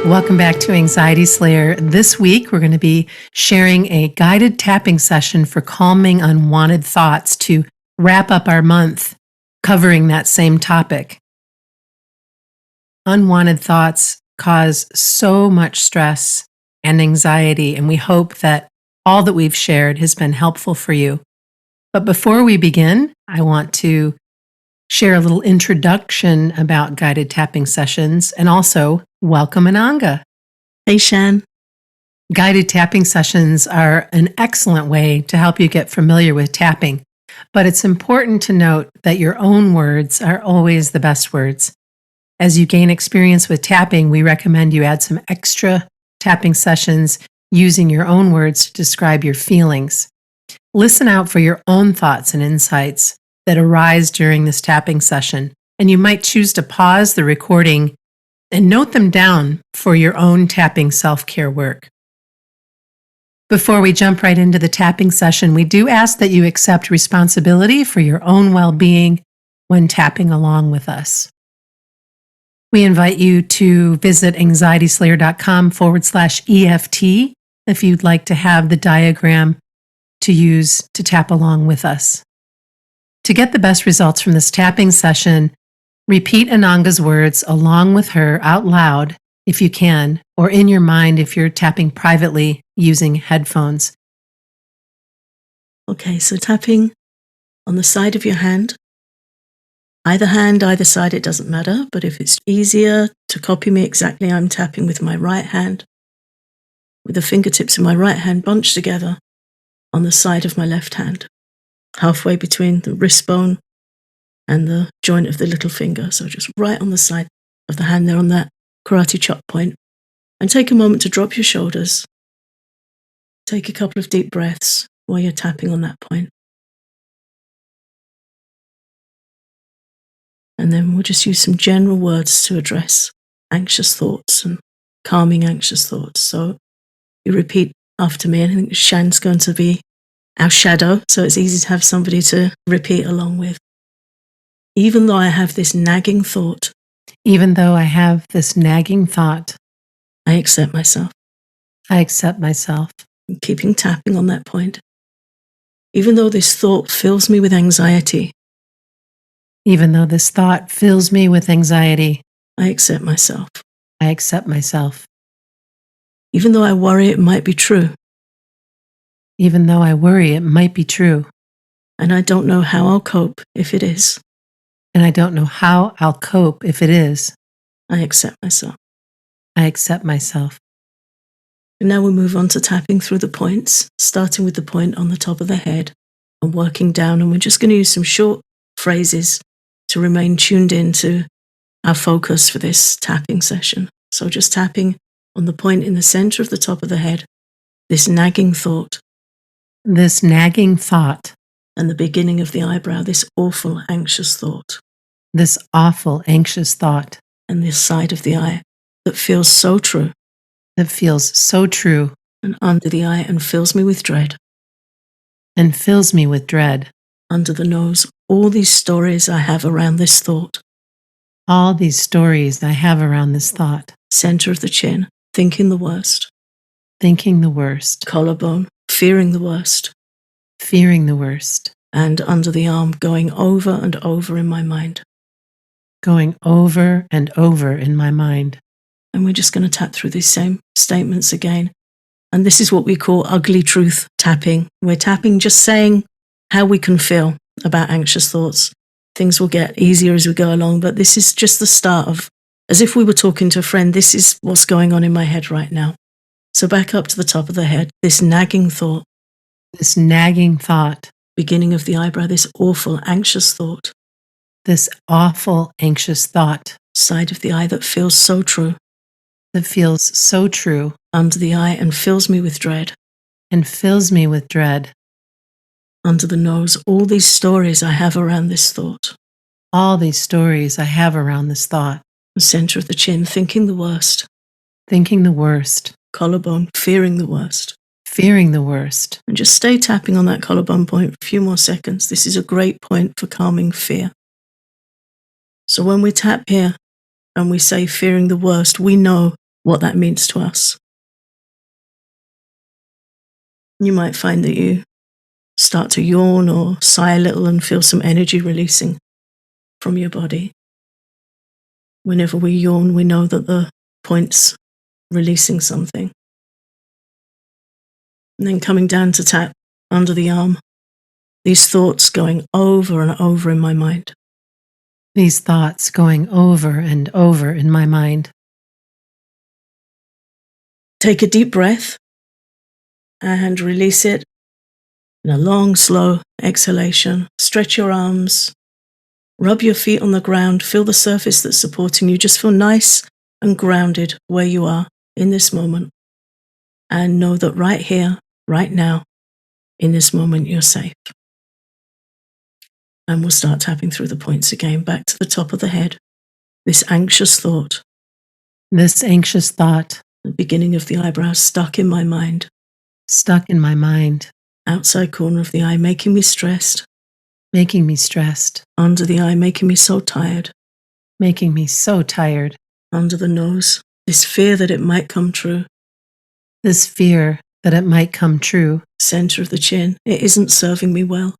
Welcome back to Anxiety Slayer. This week, we're going to be sharing a guided tapping session for calming unwanted thoughts to wrap up our month covering that same topic. Unwanted thoughts cause so much stress and anxiety, and we hope that all that we've shared has been helpful for you. But before we begin, I want to share a little introduction about guided tapping sessions and also welcome Ananga. Hey, Shan. Guided tapping sessions are an excellent way to help you get familiar with tapping, but it's important to note that your own words are always the best words. As you gain experience with tapping, we recommend you add some extra tapping sessions using your own words to describe your feelings. Listen out for your own thoughts and insights that arise during this tapping session, and you might choose to pause the recording and note them down for your own tapping self-care work. Before we jump right into the tapping session, we do ask that you accept responsibility for your own well-being when tapping along with us. We invite you to visit anxietyslayer.com/EFT if you'd like to have the diagram to use to tap along with us. To get the best results from this tapping session, repeat Ananga's words along with her out loud if you can, or in your mind if you're tapping privately using headphones. Okay, so tapping on the side of your hand. Either hand, either side, it doesn't matter, but if it's easier to copy me exactly, I'm tapping with my right hand, with the fingertips of my right hand bunched together on the side of my left hand, halfway between the wrist bone and the joint of the little finger. So just right on the side of the hand there on that karate chop point. And take a moment to drop your shoulders. Take a couple of deep breaths while you're tapping on that point. And then we'll just use some general words to address anxious thoughts and calming anxious thoughts. So you repeat after me. I think Shan's going to be our shadow, so it's easy to have somebody to repeat along with. Even though I have this nagging thought. Even though I have this nagging thought. I accept myself. I accept myself. I'm keeping tapping on that point. Even though this thought fills me with anxiety. Even though this thought fills me with anxiety. I accept myself. I accept myself. Even though I worry it might be true. Even though I worry it might be true. And I don't know how I'll cope if it is. And I don't know how I'll cope if it is. I accept myself. I accept myself. And now we'll move on to tapping through the points, starting with the point on the top of the head and working down. And we're just going to use some short phrases to remain tuned in to our focus for this tapping session. So just tapping on the point in the center of the top of the head, this nagging thought. This nagging thought. And the beginning of the eyebrow, this awful, anxious thought. This awful, anxious thought. And this side of the eye that feels so true. That feels so true. And under the eye and fills me with dread. And fills me with dread. Under the nose, all these stories I have around this thought. All these stories I have around this thought. Center of the chin, thinking the worst. Thinking the worst. Collarbone, fearing the worst. Fearing the worst. And under the arm, going over and over in my mind. Going over and over in my mind. And we're just going to tap through these same statements again. And this is what we call ugly truth tapping. We're tapping, just saying how we can feel about anxious thoughts. Things will get easier as we go along, but this is just the start of, as if we were talking to a friend, this is what's going on in my head right now. So back up to the top of the head, this nagging thought. This nagging thought. Beginning of the eyebrow, this awful, anxious thought. This awful, anxious thought. Side of the eye that feels so true. That feels so true. Under the eye and fills me with dread. And fills me with dread. Under the nose, all these stories I have around this thought. All these stories I have around this thought. The center of the chin, thinking the worst. Thinking the worst. Collarbone, fearing the worst. fearing the worst. And just stay tapping on that collarbone point for a few more seconds. This is a great point for calming fear. So when we tap here and we say fearing the worst, we know what that means to us. You might find that you start to yawn or sigh a little and feel some energy releasing from your body. Whenever we yawn, we know that the point's releasing something. And then coming down to tap under the arm, these thoughts going over and over in my mind. These thoughts going over and over in my mind. Take a deep breath and release it in a long, slow exhalation. Stretch your arms, rub your feet on the ground, feel the surface that's supporting you. Just feel nice and grounded where you are in this moment. And know that right here, right now, in this moment, you're safe. And we'll start tapping through the points again, back to the top of the head. This anxious thought. This anxious thought. The beginning of the eyebrow stuck in my mind. Stuck in my mind. Outside corner of the eye, making me stressed. Making me stressed. Under the eye, making me so tired. Making me so tired. Under the nose, this fear that it might come true. This fear that it might come true. Center of the chin, it isn't serving me well.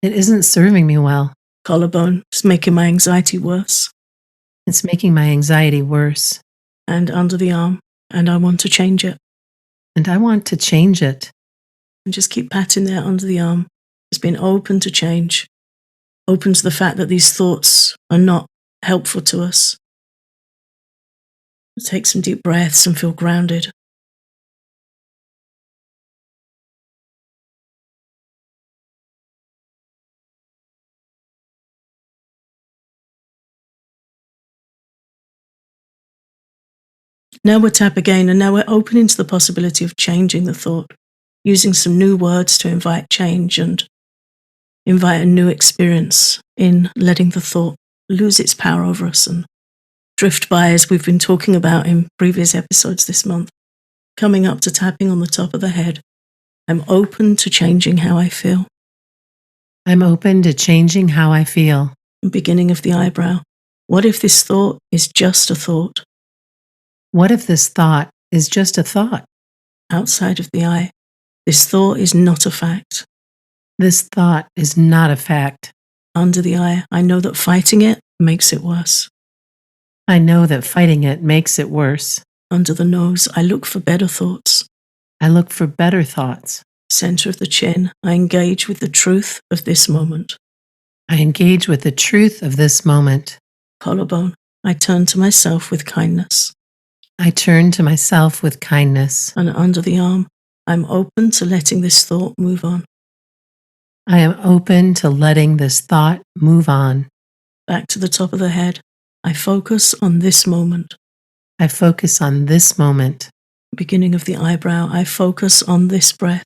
It isn't serving me well. Collarbone, it's making my anxiety worse. It's making my anxiety worse. And under the arm, and I want to change it. And I want to change it. And just keep patting there under the arm. It's been open to change. Open to the fact that these thoughts are not helpful to us. Take some deep breaths and feel grounded. Now we'll tap again, and now we're opening to the possibility of changing the thought, using some new words to invite change and invite a new experience in letting the thought lose its power over us and drift by, as we've been talking about in previous episodes this month. Coming up to tapping on the top of the head, I'm open to changing how I feel. I'm open to changing how I feel. Beginning of the eyebrow. What if this thought is just a thought? What if this thought is just a thought? Outside of the eye. This thought is not a fact. This thought is not a fact. Under the eye, I know that fighting it makes it worse. I know that fighting it makes it worse. Under the nose, I look for better thoughts. I look for better thoughts. Center of the chin, I engage with the truth of this moment. I engage with the truth of this moment. Collarbone, I turn to myself with kindness. I turn to myself with kindness. And under the arm, I'm open to letting this thought move on. I am open to letting this thought move on. Back to the top of the head, I focus on this moment. I focus on this moment. Beginning of the eyebrow, I focus on this breath.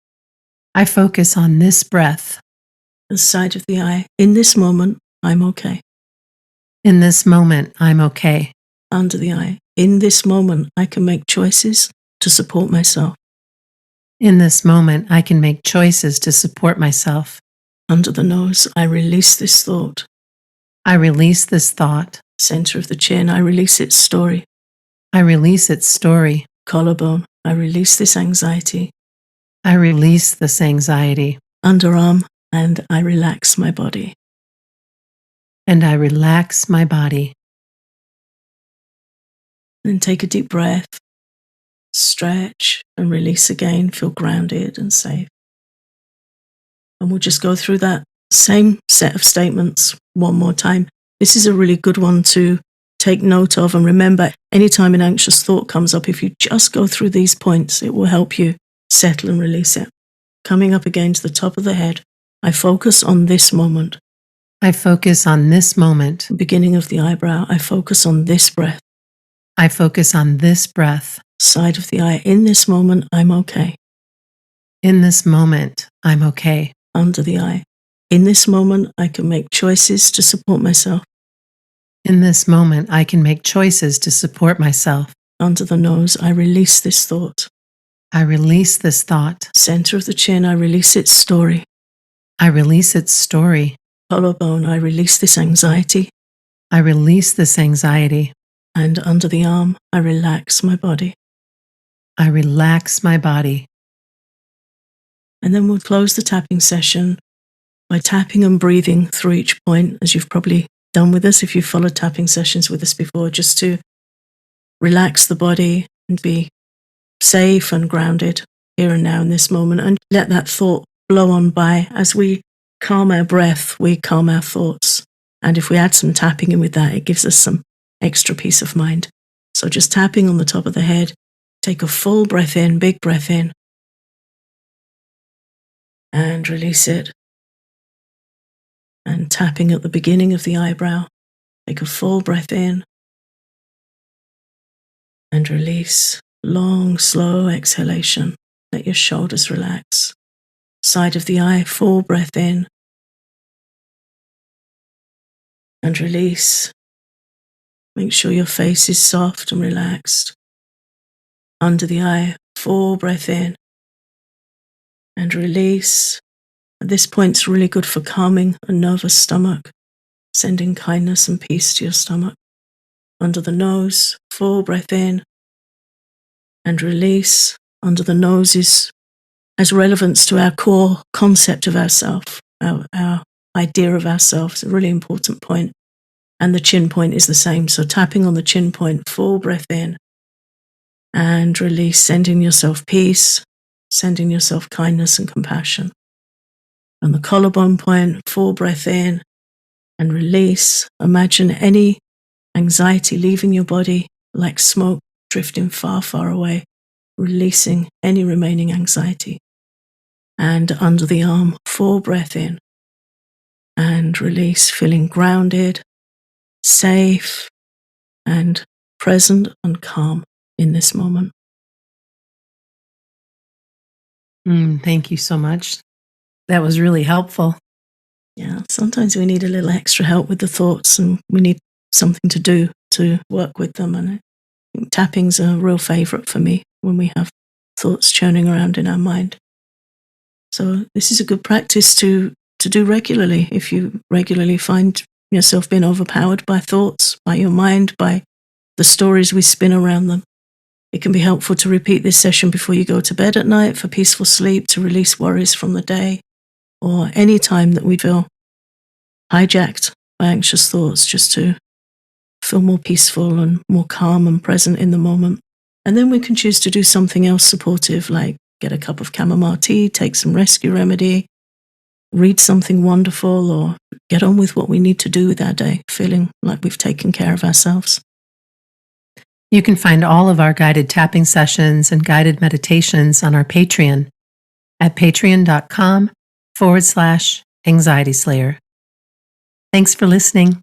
I focus on this breath. The side of the eye, in this moment, I'm okay. In this moment, I'm okay. Under the eye, in this moment, I can make choices to support myself. In this moment, I can make choices to support myself. Under the nose, I release this thought. I release this thought. Center of the chin, I release its story. I release its story. Collarbone, I release this anxiety. I release this anxiety. Underarm, and I relax my body. And I relax my body. Then take a deep breath, stretch, and release again. Feel grounded and safe. And we'll just go through that same set of statements one more time. This is a really good one to take note of. And remember, anytime an anxious thought comes up, if you just go through these points, it will help you settle and release it. Coming up again to the top of the head, I focus on this moment. I focus on this moment. Beginning of the eyebrow, I focus on this breath. I focus on this breath. Side of the eye, in this moment, I'm okay. In this moment, I'm okay. Under the eye, in this moment, I can make choices to support myself. In this moment, I can make choices to support myself. Under the nose, I release this thought. I release this thought. Center of the chin, I release its story. I release its story. Collarbone, I release this anxiety. I release this anxiety. And under the arm, I relax my body. I relax my body. And then we'll close the tapping session by tapping and breathing through each point, as you've probably done with us if you've followed tapping sessions with us before, just to relax the body and be safe and grounded here and now in this moment, and let that thought blow on by. As we calm our breath, we calm our thoughts. And if we add some tapping in with that, it gives us some extra peace of mind. So just tapping on the top of the head, take a full breath in, big breath in, and release it. And tapping at the beginning of the eyebrow, take a full breath in and release. Long, slow exhalation. Let your shoulders relax. Side of the eye, full breath in and release. Make sure your face is soft and relaxed. Under the eye, full breath in and release. At this point, it's really good for calming a nervous stomach, sending kindness and peace to your stomach. Under the nose, full breath in and release. Under the nose has relevance to our core concept of ourself, our idea of ourselves, a really important point. And the chin point is the same. So tapping on the chin point, full breath in and release, sending yourself peace, sending yourself kindness and compassion. On the collarbone point, full breath in and release. Imagine any anxiety leaving your body like smoke drifting far, far away, releasing any remaining anxiety. And under the arm, full breath in and release, feeling grounded, safe, and present and calm in this moment. Thank you so much. That was really helpful. Yeah, sometimes we need a little extra help with the thoughts, and we need something to do to work with them. And I think tapping's a real favorite for me when we have thoughts churning around in our mind. So this is a good practice to do regularly. If you regularly find yourself being overpowered by thoughts, by your mind, by the stories we spin around them, it can be helpful to repeat this session before you go to bed at night for peaceful sleep, to release worries from the day, or any time that we feel hijacked by anxious thoughts, just to feel more peaceful and more calm and present in the moment. And then we can choose to do something else supportive, like get a cup of chamomile tea, take some rescue remedy, read something wonderful, or get on with what we need to do with our day, feeling like we've taken care of ourselves. You can find all of our guided tapping sessions and guided meditations on our Patreon at patreon.com/anxietyslayer. Thanks for listening.